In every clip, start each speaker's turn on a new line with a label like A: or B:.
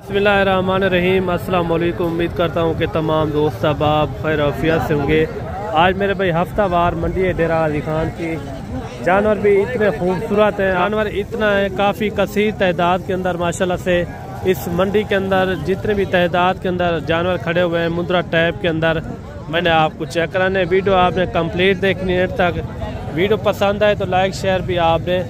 A: बिस्मिल्लाहिर्रहमानिर्रहीम। अस्सलाम वालेकुम। उम्मीद करता हूँ कि तमाम दोस्त अहबाब खैर आफियत से होंगे। आज मेरे भाई हफ्तावार मंडी है डेरा गाजी खान की। जानवर भी इतने खूबसूरत हैं, जानवर इतना है, काफ़ी कसीर तादाद के अंदर माशाल्लाह से इस मंडी के अंदर जितने भी तादाद के अंदर जानवर खड़े हुए हैं मुंद्रा टैप के अंदर, मैंने आपको चेक कराने। वीडियो आपने कंप्लीट देखनी है तक। वीडियो पसंद आए तो लाइक शेयर भी आपने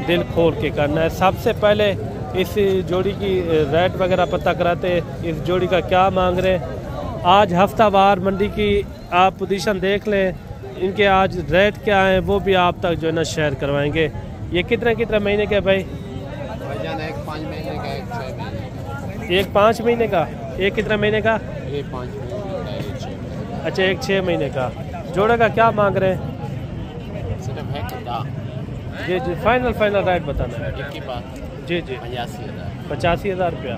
A: दिल खोल के करना है। सबसे पहले इस जोड़ी की रेट वगैरह पता कराते, इस जोड़ी का क्या मांग रहे हैं। आज हफ्तावार मंडी की आप पोजीशन देख लें, इनके आज रेट क्या है वो भी आप तक जो है ना शेयर करवाएंगे। ये कितने कितने महीने के भाई?
B: एक 5 महीने का, एक 6 महीने।
A: एक 5 महीने का, एक कितने महीने का?
B: एक 5 महीने का, एक 6 महीने।
A: अच्छा, एक 6 महीने का। जोड़े का क्या मांग रहे हैं?
B: सिर्फ है कितना?
A: जी फाइनल रेट बताना है।
B: इनकी बात
A: जी 85,000 रुपया।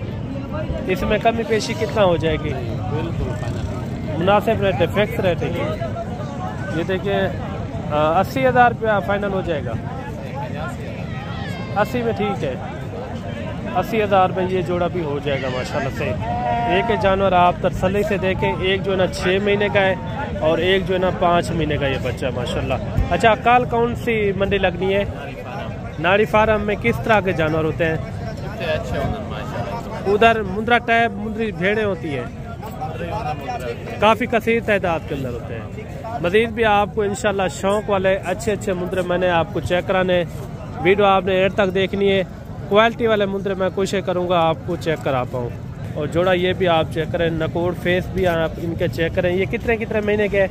A: इसमें कमी पेशी कितना हो जाएगी?
B: बिल्कुल फाइनल,
A: मुनासिब रेट है, फिक्स रेट है ये देखिए 80,000 रुपया फाइनल हो जाएगा। 80 में ठीक है, 80,000 में ये जोड़ा भी हो जाएगा माशाल्लाह से। एक जानवर आप तसल्ली से देखें, एक जो है ना 6 महीने का है और एक जो है ना 5 महीने का ये बच्चा माशाल्लाह। अच्छा, कल कौन सी मंडी लगनी है? नाड़ी फार्म में किस तरह के जानवर होते हैं?
B: अच्छे माशाल्लाह।
A: उधर मुंद्रा टैप मुंद्री भेड़ें होती हैं, काफ़ी कसीर तादाद के अंदर होते हैं। मज़ीद भी आपको इंशाल्लाह शौक़ वाले अच्छे मुंद्रे मैंने आपको चेक कराने। वीडियो आपने एंड तक देखनी है। क्वालिटी वाले मुंद्रे मैं कोशिश करूँगा आपको चेक करा पाऊँ। और जोड़ा ये भी आप चेक करें, नकोड़ फेस भी आप इनके चेक करें। ये कितने कितने महीने के?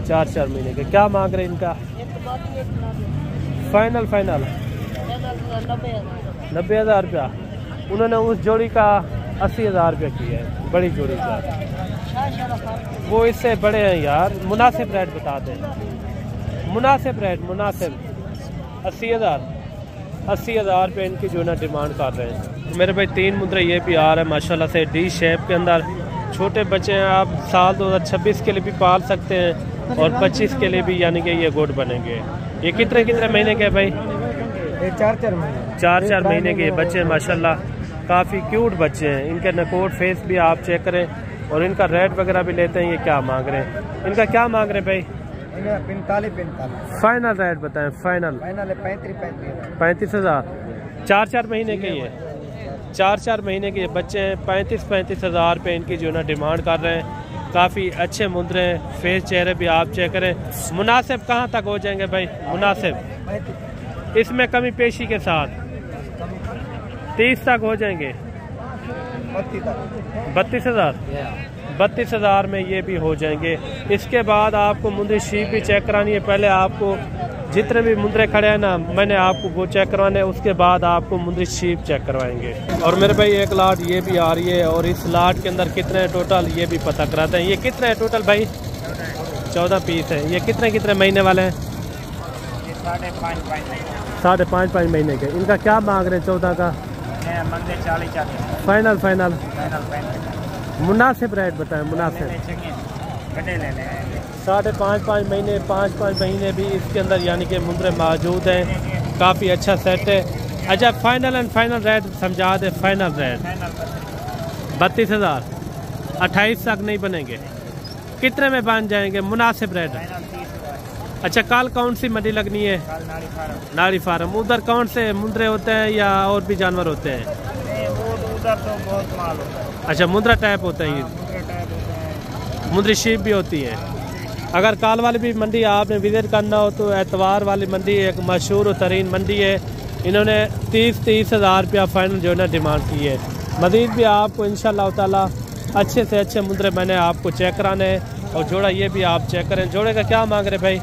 A: 4 महीने के। क्या मांग रहे हैं इनका? फाइनल 90,000 रुपया। उन्होंने उस जोड़ी का 80,000 रुपया किया है, बड़ी जोड़ी का। वो इससे बड़े हैं यार। मुनासिब रेट बता दें, मुनासिब रेट, मुनासिब 80,000 रुपये इनकी जो है ना डिमांड कर रहे हैं मेरे भाई। 3 मुद्रे ये भी आ रहा है माशाल्लाह से, डी शेप के अंदर। छोटे बच्चे हैं, आप साल 2026 के लिए भी पाल सकते हैं और 25 के लिए भी, यानी कि ये गुड बनेंगे। ये कितने कितने महीने के भाई?
B: 4 महीने।
A: 4 महीने के बच्चे माशाल्लाह, काफ़ी क्यूट बच्चे हैं। इनके नकोट फेस भी आप चेक करें और इनका रेट वगैरह भी लेते हैं। ये क्या मांग रहे हैं? इनका क्या मांग रहे हैं भाई?
B: 45।
A: फाइनल रेट बताएं। फाइनल 35,000। 4 महीने के ये 4 महीने के ये बच्चे हैं। 35,000 रुपये इनकी जो है ना डिमांड कर रहे हैं। काफ़ी अच्छे मुद्रे हैं, फेस चेहरे भी आप चेक करें। मुनासिब कहाँ तक हो जाएंगे भाई? मुनासिब इसमें कमी पेशी के साथ 30 तक हो जाएंगे। 32,000 में ये भी हो जाएंगे। इसके बाद आपको मुंद्री शीप भी चेक करानी है। पहले आपको जितने भी मुंद्रे खड़े हैं ना, मैंने आपको वो चेक करवाने, उसके बाद आपको मुंद्री शीप चेक करवाएंगे। और मेरे भाई एक लाट ये भी आ रही है और इस लाट के अंदर कितने टोटल ये भी पता कराते हैं। ये कितने है टोटल भाई? 14 पीस है। ये कितने कितने महीने वाले हैं? 5.5 महीने के। इनका क्या मांग रहे हैं 14 का?
B: 40।
A: फाइनल मुनासिब रेट बताएं। मुनासिब 5.5 महीने, 5 महीने भी इसके अंदर यानी कि मुंद्रे मौजूद हैं। काफ़ी अच्छा सेट है। अच्छा, फाइनल रेट समझा दे। Final rate 32,000। 28 तक नहीं बनेंगे। कितने में बन जाएंगे? मुनासिब रेट। अच्छा, कल कौन सी मंडी लगनी है? नाड़ी फार्म। उधर कौन से मुंद्रे होते हैं या और भी जानवर होते हैं?
B: उधर तो बहुत माल होता है।
A: अच्छा, मुंद्रा टाइप होता है। मुंद्री शीप भी होती है। अगर काल वाली भी मंडी आपने विजिट करना हो तो एतवार वाली मंडी एक मशहूर तरीन मंडी है। इन्होंने 30,000 रुपया फाइनल जो है ना डिमांड की है। मज़ीद भी आपको इंशाल्लाह ताला अच्छे से अच्छे मुंद्रे मैंने आपको चेक कराने हैं। और जोड़ा ये भी आप चेक करें। जोड़े का क्या मांग रहे भाई?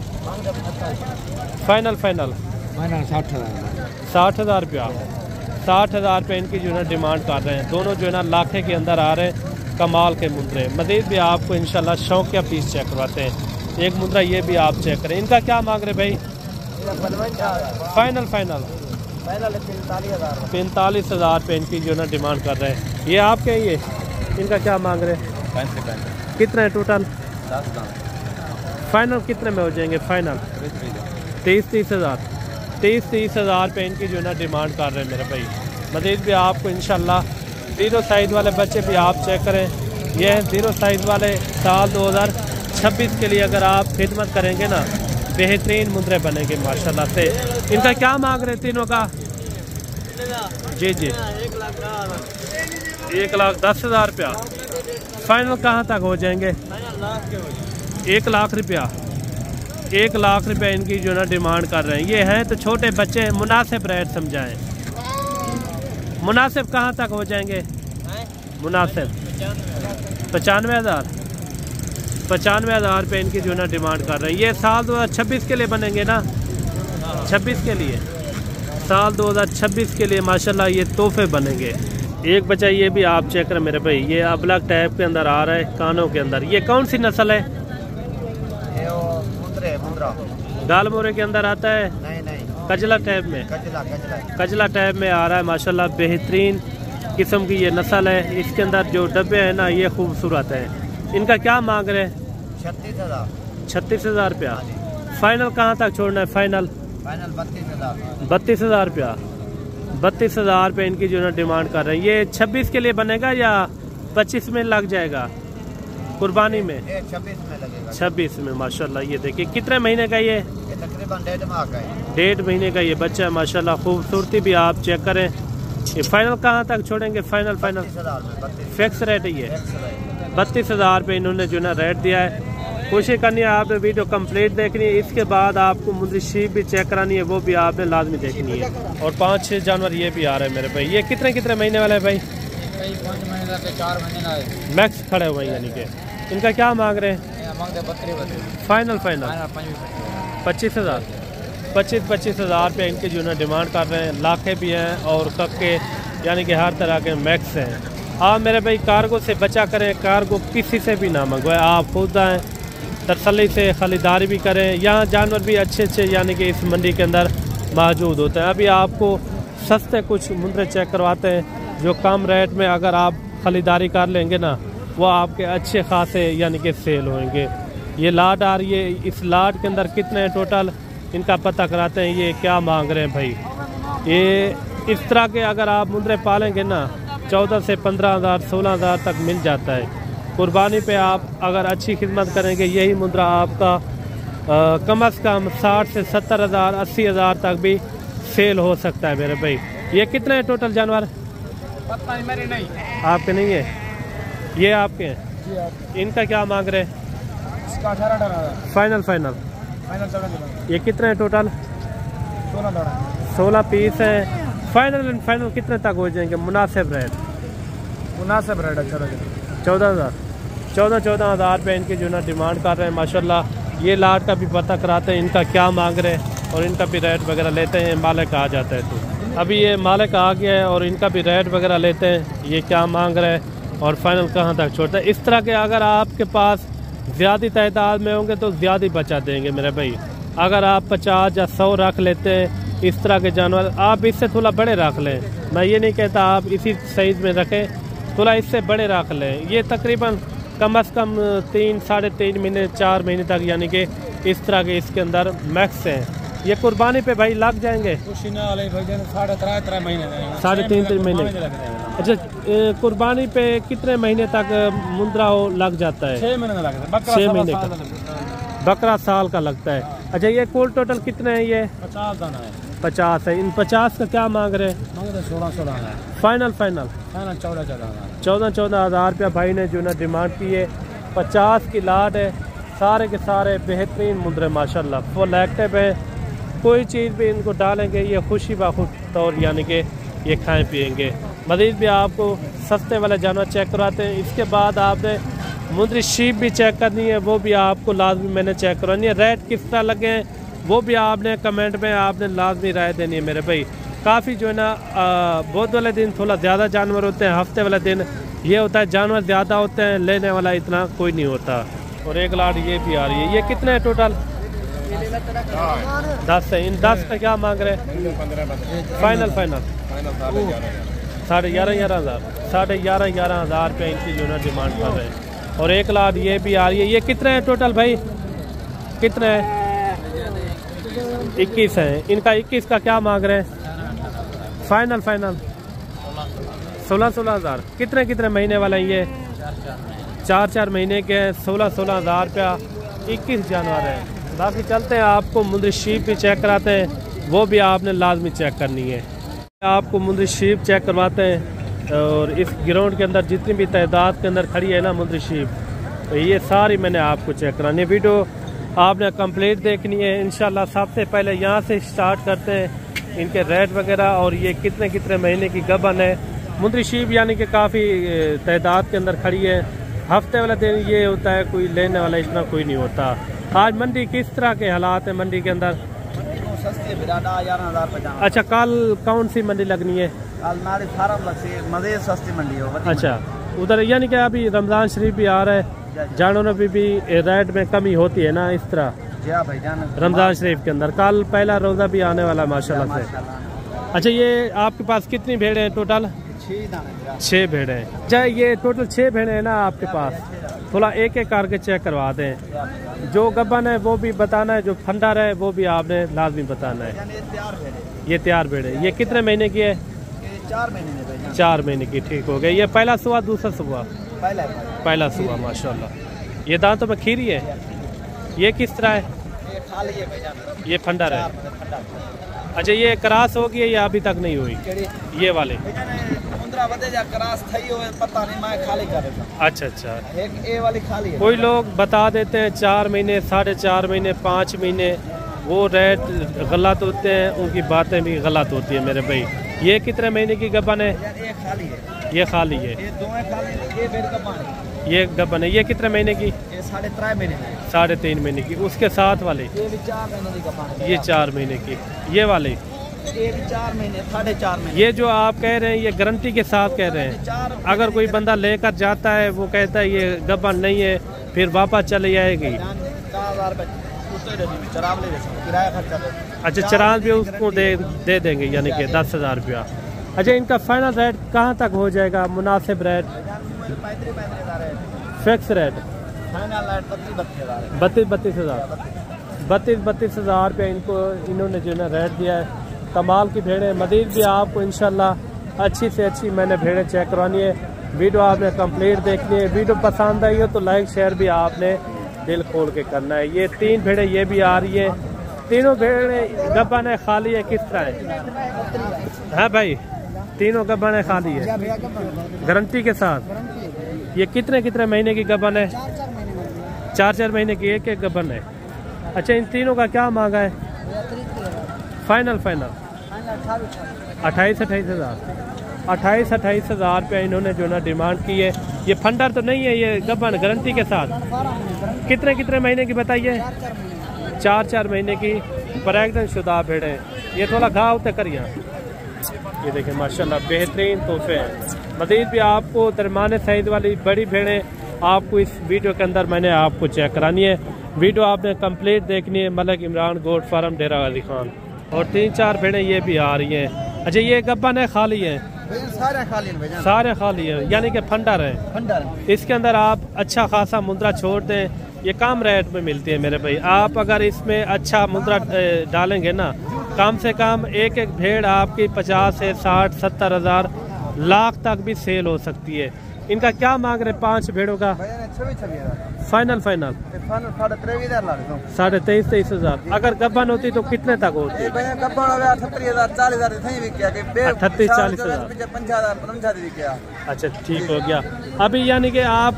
A: फाइनल 60,000 रुपया। 60,000 रुपये इनकी जो है ना डिमांड कर रहे हैं। दोनों जो है ना लाखे के अंदर आ रहे हैं, कमाल के मुंद्रे। मज़ीद भी आपको इंशाल्लाह शौकिया पीस चेक करवाते हैं। एक मुद्रा ये भी आप चेक करें। इनका क्या मांग रहे भाई? फाइनल 45,000 रुपये इनकी जो है ना डिमांड कर रहे हैं। ये आपके ही है। इनका क्या मांग रहे हैं? कितने टोटल? फाइनल कितने में हो जाएंगे? फाइनल 30,000। 30,000 रुपये इनकी जो है ना डिमांड कर रहे हैं मेरे भाई। मज़ीद भी आपको इंशाल्लाह जीरो साइज वाले बच्चे भी आप चेक करें, ये हैं जीरो साइज वाले। साल 2026 के लिए अगर आप खिदमत करेंगे ना, बेहतरीन मुंदरे बनेंगे माशाल्लाह से। इनका क्या मांग रहे तीनों का? जी जी 1,10,000 रुपया। फाइनल कहाँ तक हो जाएंगे? 1 लाख रुपया। 1 लाख रुपया इनकी जो ना डिमांड कर रहे हैं। ये हैं तो छोटे बच्चे हैं, मुनासिब रेट समझाएं। मुनासिब कहाँ तक हो जाएंगे? मुनासिब 95,000। 95,000 रुपये इनकी जो ना डिमांड कर रहे हैं। ये साल 2026 के लिए बनेंगे ना? 26 के लिए, साल 2026 के लिए माशाल्लाह ये तोहफे बनेंगे। एक बच्चा ये भी आप चेक करें मेरे भाई, ये अबलग टाइप के अंदर आ रहा है, कानों के अंदर। ये कौन सी नस्ल है? गाल मोरे के अंदर आता है? नहीं। कजला टाइप में? कजला टाइप में आ रहा है माशाल्लाह। बेहतरीन किस्म की ये नस्ल है। इसके अंदर जो डब्बे हैं ना ये खूबसूरत हैं। इनका क्या मांग रहे हैं? 36,000 रुपया। फाइनल कहाँ तक छोड़ना है? फाइनल 32,000 रुपया। 32,000 रुपये इनकी जो है डिमांड कर रहे हैं। ये 26 के लिए बनेगा या 25 में लग जाएगा? कुर्बानी में 26 में माशाल्लाह। ये देखिए कितने महीने का ये?
B: तकरीबन 1.5 माह का है।
A: 1.5 महीने का ये बच्चा है माशाल्लाह। खूबसूरती भी आप चेक करें। ये फाइनल कहाँ तक छोड़ेंगे? फाइनल फिक्स रेट है ये 32,000 रुपये इन्होंने जो ना रेट दिया है। कोशिश करनी है आपने वीडियो कंप्लीट देखनी है। इसके बाद आपको मुंदरी शीप भी चेक करानी है, वो भी आपने लाजमी देखनी है। और 5-6 जानवर ये भी आ रहे हैं मेरे भाई। ये कितने कितने महीने वाले हैं भाई?
B: 5 महीने के 4 महीने
A: मैक्स खड़े हुए हैं यानी कि। इनका क्या मांग रहे हैं? फाइनल 25,000। 25,000 रुपये इनके जो है डिमांड कर रहे हैं। लाखे भी हैं और कक्के यानी कि हर तरह के मैक्स हैं। आप मेरे भाई कार्गो से बचा करें, कार्गो किसी से भी ना मंगवाएं। आप खुद आएँ, तसल्ली से खरीदारी भी करें। यहाँ जानवर भी अच्छे अच्छे यानी कि इस मंडी के अंदर मौजूद होते हैं। अभी आपको सस्ते कुछ मुंदरे चेक करवाते हैं जो कम रेट में अगर आप खरीदारी कर लेंगे ना, वो आपके अच्छे खासे यानी कि सेल होंगे। ये लाट आ रही है, इस लाट के अंदर कितने हैं टोटल इनका पता कराते हैं। ये क्या मांग रहे हैं भाई? ये इस तरह के अगर आप मुंदरे पालेंगे ना 14 से 15,000 16,000 तक मिल जाता है। कुर्बानी पे आप अगर अच्छी खिदमत करेंगे, यही मुद्रा आपका कम से कम 60 से 70,000 80,000 तक भी सेल हो सकता है मेरे भाई। ये कितने हैं टोटल जानवर?
B: पता नहीं, मेरे नहीं।
A: आपके नहीं है? ये आपके हैं? इनका क्या मांग रहे हैं?
B: इसका 18,000
A: फाइनल। ये कितने हैं टोटल? 16 पीस हैं। फाइनल कितने तक हो जाएंगे? मुनासिब रेट 14,000 रुपये इनकी जो ना डिमांड कर रहे हैं माशाल्लाह। ये लाट का भी पता कराते हैं इनका क्या मांग रहे हैं और इनका भी रेट वगैरह लेते हैं। मालिक आ जाता है तो अभी ये मालिक आ गया है और इनका भी रेट वगैरह लेते हैं, ये क्या मांग रहे हैं और फाइनल कहाँ तक छोड़ता है। इस तरह के अगर आपके पास ज़्यादा तादाद में होंगे तो ज़्यादा बचा देंगे मेरे भाई। अगर आप 50 या 100 रख लेते हैं इस तरह के जानवर, आप इससे थोड़ा बड़े रख लें। मैं ये नहीं कहता आप इसी साइज़ में रखें, थोड़ा इससे बड़े रख लें। ये तकरीबन कम से कम 3 साढ़े 3 महीने 4 महीने तक यानी कि इस तरह के इसके अंदर मैक्स हैं। ये कुर्बानी पे भाई लग जाएंगे 3.5 महीने। अच्छा, कुर्बानी पे कितने महीने तक मुंद्रा लग जाता है?
B: 6 महीने लगता है।
A: 6 महीने का बकरा साल का लगता है। अच्छा, ये कुल टोटल कितने हैं? ये
B: 50 दाना है।
A: 50 है। इन 50 का क्या मांग रहे हैं?
B: 16,000
A: फाइनल
B: 14,000
A: रुपया भाई ने जो ना डिमांड की है। 50 की लाट है। सारे के सारे बेहतरीन मुंदरे माशाल्लाह, फुल एक्टिव है। कोई चीज़ भी इनको डालेंगे ये खुशी बाखुद तौर यानी कि ये खाएं पिएंगे। मज़ीद भी आपको सस्ते वाले जानवर चेक करवाते हैं। इसके बाद आपने मुंदरी शीप भी चेक करनी है, वो भी आपको लाजमी मैंने चेक करवानी है। रेट किस तरह लगे हैं वो भी आपने कमेंट में आपने लाजमी राय देनी है मेरे भाई। काफ़ी जो है ना बुध वाले दिन थोड़ा ज़्यादा जानवर होते हैं, हफ्ते वाले दिन ये होता है जानवर ज़्यादा होते हैं, लेने वाला इतना कोई नहीं होता। और एक लाट ये भी आ रही है। ये कितने है टोटल? 10 है। इन 10 का क्या मांग रहे हैं? फाइनल 11,500 11,500 रुपये इनकी जो है डिमांड कर रहे हैं। और एक लाट ये भी आ रही है। ये कितने हैं टोटल भाई? कितने हैं? 21 है। इनका 21 का क्या मांग रहे हैं? फाइनल 16-16 हज़ार। कितने कितने महीने वाला है ये? 4-4 महीने के 16-16 हज़ार रुपया 21 जानवर है। बाकी चलते हैं, आपको मुंदरी शीप भी चेक कराते हैं, वो भी आपने लाजमी चेक करनी है। आपको मुंदरी शीप चेक करवाते हैं, और इस ग्राउंड के अंदर जितनी भी तादाद के अंदर खड़ी है ना मुंदरी शीप, तो ये सारी मैंने आपको चेक करानी है। वीडियो आपने कंप्लीट देखनी है इंशाल्लाह। सबसे पहले यहाँ से स्टार्ट करते हैं, इनके रेट वगैरह और ये कितने कितने महीने की गबन है। मुंदरी शीप यानी कि काफ़ी तादाद के अंदर खड़ी है। हफ्ते वाला दिन ये होता है, कोई लेने वाला इतना कोई नहीं होता। आज मंडी किस तरह के हालात है मंडी के अंदर? अच्छा, कल कौन सी मंडी लगनी है?
C: कल सस्ती मंडी हो।
A: अच्छा, उधर यानी कि अभी रमज़ान शरीफ भी आ रहा है, जानवरों में भी रेट में कमी होती है ना इस तरह रमज़ान शरीफ के अंदर। कल पहला रोज़ा भी आने वाला माशाल्लाह से। अच्छा, ये आपके पास कितनी भेड़ें हैं टोटल? 6 भेड़ें हैं। अच्छा, ये टोटल 6 भेड़ें हैं ना आपके पास? थोड़ा एक एक करके चेक करवा दें। जो गबन है वो भी बताना है, जो फंडर है वो भी आपने लाजमी बताना है। ये तैयार भेड़े, ये कितने महीने की है? 4 महीने की। ठीक हो गया। ये पहला सुबह दूसरा सुबह? पहला सुबह माशाल्लाह। ये दांतों में खीरी है। ये किस तरह है? ये फंडर है। अच्छा, ये क्रॉस हो गई है या अभी तक नहीं हुई? ये वाले अच्छा अच्छा,
C: एक ए वाली खाली है।
A: कोई लोग बता देते हैं 4 महीने, 4.5 महीने, 5 महीने, वो रेट गलत होते हैं, उनकी बातें भी गलत होती है मेरे भाई। ये कितने महीने की गबन है?
C: ये खाली है।
A: ये खाली है।
C: ये दो खाली, ये बेर गबन है।
A: ये गबन है। ये कितने महीने की?
C: ये 3.5 महीने की।
A: 3.5 महीने की। उसके साथ वाले?
C: ये भी 4 महीने की गबन है।
A: ये 4 महीने की। ये वाले?
C: ये भी 4 महीने, 4.5 महीने।
A: ये जो आप कह रहे हैं ये गारंटी के साथ कह रहे हैं? अगर कोई बंदा लेकर जाता है, वो कहता है ये गबन नहीं है, फिर वापस चले जाएगी? अच्छा, चरान भी उसको दे देंगे यानी कि 10,000 रुपया। अच्छा, इनका फाइनल रेट कहाँ तक हो जाएगा? मुनासिब रेट, फिक्स रेट? 32,000 रुपया इनको इन्होंने जो है रेट दिया है। कमाल की भेड़ें। मजीद भी आपको इंशाल्लाह अच्छी से अच्छी मैंने भेड़ें चेक करवानी है। वीडियो आपने कंप्लीट देखनी है। वीडियो पसंद आई हो तो लाइक शेयर भी आपने दिल खोल के करना है। ये 3 भेड़ें ये भी आ रही है। तीनों भेड़ें गबन है, खाली है? किस तरह है? हाँ भाई, तीनों गबन है, खाली है, गारंटी के साथ। ये कितने कितने महीने की गबन है? 4-4 महीने की एक गबन है। अच्छा, इन तीनों का क्या मांगा है? फाइनल 28,000 रुपया इन्होंने जो ना डिमांड की है। ये फंडर तो नहीं है, ये गबन गारंटी के साथ। कितने कितने महीने की बताइए? 4-4 महीने की प्रेग्नेंट शुदा भेड़े। ये थोड़ा घाव तक करिए। ये देखें माशाल्लाह बेहतरीन तोहफे हैं। मज़ीद भी आपको दरमियाने साइज वाली बड़ी भेड़ें आपको इस वीडियो के अंदर मैंने आपको चेक करानी है। वीडियो आपने कंप्लीट देखनी है। मलिक इमरान गोट फार्म डेरा गाजी खान। और 3-4 भेड़ें ये भी आ रही हैं। अच्छा, ये गबन है, खाली है? सारे खाली हैं यानी कि फंडर है। इसके अंदर आप अच्छा खासा मुद्रा छोड़ दें, ये कम रेट में मिलती है मेरे भाई। आप अगर इसमें अच्छा मुद्रा डालेंगे ना, कम से कम एक एक भेड़ आपकी 50 से 60-70 हज़ार लाख तक भी सेल हो सकती है। इनका क्या मांग रहे 5 भेड़ों का? फाइनल 23,000। अगर गबन होती तो कितने तक होती? 38-40,000। अच्छा, ठीक हो गया। अभी यानी कि आप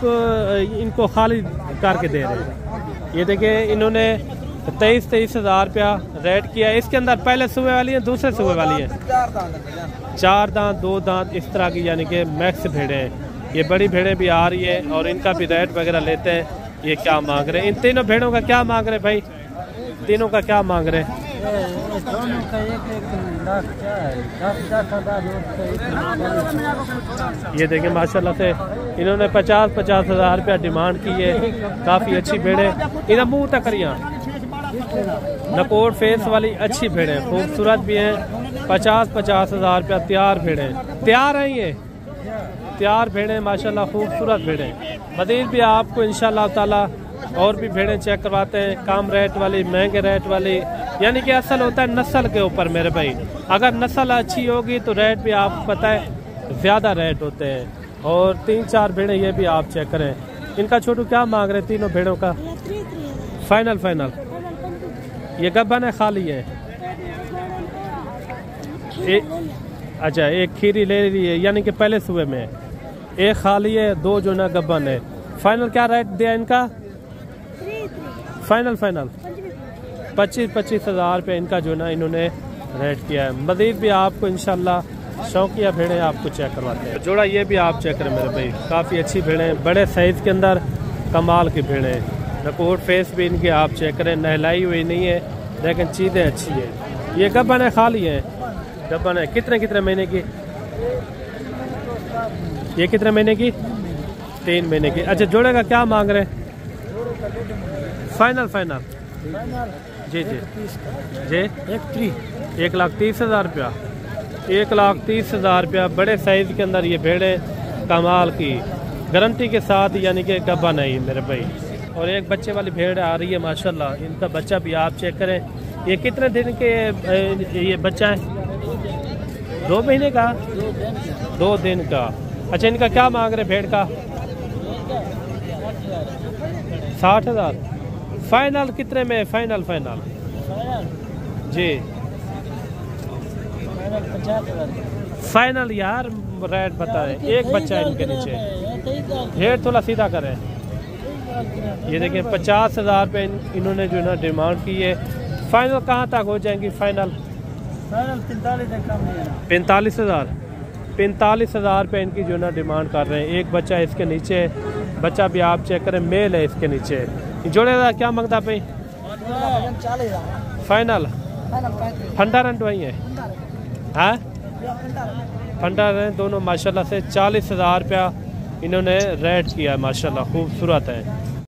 A: इनको खाली करके दे रहे हैं। ये देखिए, इन्होंने 23,000 रुपया रेट किया। इसके अंदर पहले सुबह वाली है, दूसरे सुबह वाली है? 4 दांत 2 दांत इस तरह की यानी कि मैक्स भेड़ें हैं। ये बड़ी भेड़ें भी आ रही है और इनका भी रेट वगैरह लेते हैं। ये क्या मांग रहे हैं? इन तीनों भेड़ों का क्या मांग रहे भाई? तीनों का क्या मांग रहे हैं? ये देखिए माशाल्लाह से इन्होंने 50-50 हज़ार रुपया डिमांड की है। काफ़ी अच्छी भेड़ें, इधर मुँह तक करिए। नकोर फेस वाली अच्छी भेड़ें, खूबसूरत भी हैं। 50-50 हज़ार रुपया तैयार भेड़ें। तैयार हैं ये तैयार भेड़ें माशाल्लाह, खूबसूरत भेड़ें। मज़ीद भी आपको इंशाल्लाह ताला और भी भेड़ें चेक करवाते हैं, कम रेट वाली, महंगे रेट वाली। यानी कि असल होता है नस्ल के ऊपर मेरे भाई। अगर नस्ल अच्छी होगी तो रेट भी आपको पता है ज़्यादा रेट होते हैं। और 3-4 भेड़ें ये भी आप चेक करें। इनका छोटू क्या मांग रहे तीनों भेड़ों का? Final final. ये गब्बन है खाली है? अच्छा, एक खीरी ले रही है यानी कि पहले सुबह में, एक खाली है, 2 जो ना गब्बन है। फाइनल क्या रेट दिया इनका? फाइनल फाइनल 25 हज़ार रुपये इनका जो ना इन्होंने रेट किया है। मज़ीद भी आपको इंशाल्लाह शौकिया भेड़ें आपको चेक करवाते हैं। जोड़ा ये भी आप चेक करें मेरे भाई, काफ़ी अच्छी भेड़ें, बड़े साइज़ के अंदर कमाल की भेड़ें। रिकॉर्ड फेस भी इनके आप चेक करें, नहलाई हुई नहीं है लेकिन चीज़ें अच्छी है। ये गब्बन है खाली है? गब्बन है। कितने महीने की? ये कितने महीने की? 3 महीने की। अच्छा, जोड़े का क्या मांग रहे हैं? फाइनल फाइनल जी जी जी 1,30,000 रुपया। 1,30,000 रुपया। बड़े साइज़ के अंदर ये भेड़ें कमाल की, गारंटी के साथ, यानी कि गब्बा नहीं मेरे भाई। और एक बच्चे वाली भेड़ आ रही है माशाल्लाह, इनका बच्चा भी आप चेक करें। ये कितने दिन के ये बच्चा है? 2 महीने का? 2 दिन का। अच्छा, इनका क्या मांग रहे भेड़ का? 60,000। फाइनल कितने में? फाइनल फाइनल जी फाइनल यार रेट बताएं। एक बच्चा इनके नीचे। भेड़ थोड़ा सीधा करें। ये देखिए 50,000 रुपये इन्होंने जो ना डिमांड की है। फाइनल कहाँ तक हो जाएंगी? फाइनल 45,000। 45,000 रुपये इनकी जो ना डिमांड कर रहे हैं। एक बच्चा इसके नीचे, बच्चा भी आप चेक करें, मेल है इसके नीचे। जोड़े का क्या मांगता भाई? फाइनल फंडा रन वही है? हाँ, फंडा रन दोनों माशाल्लाह से 40,000 रुपया इन्होंने रेट किया है। माशाल्लाह खूबसूरत है।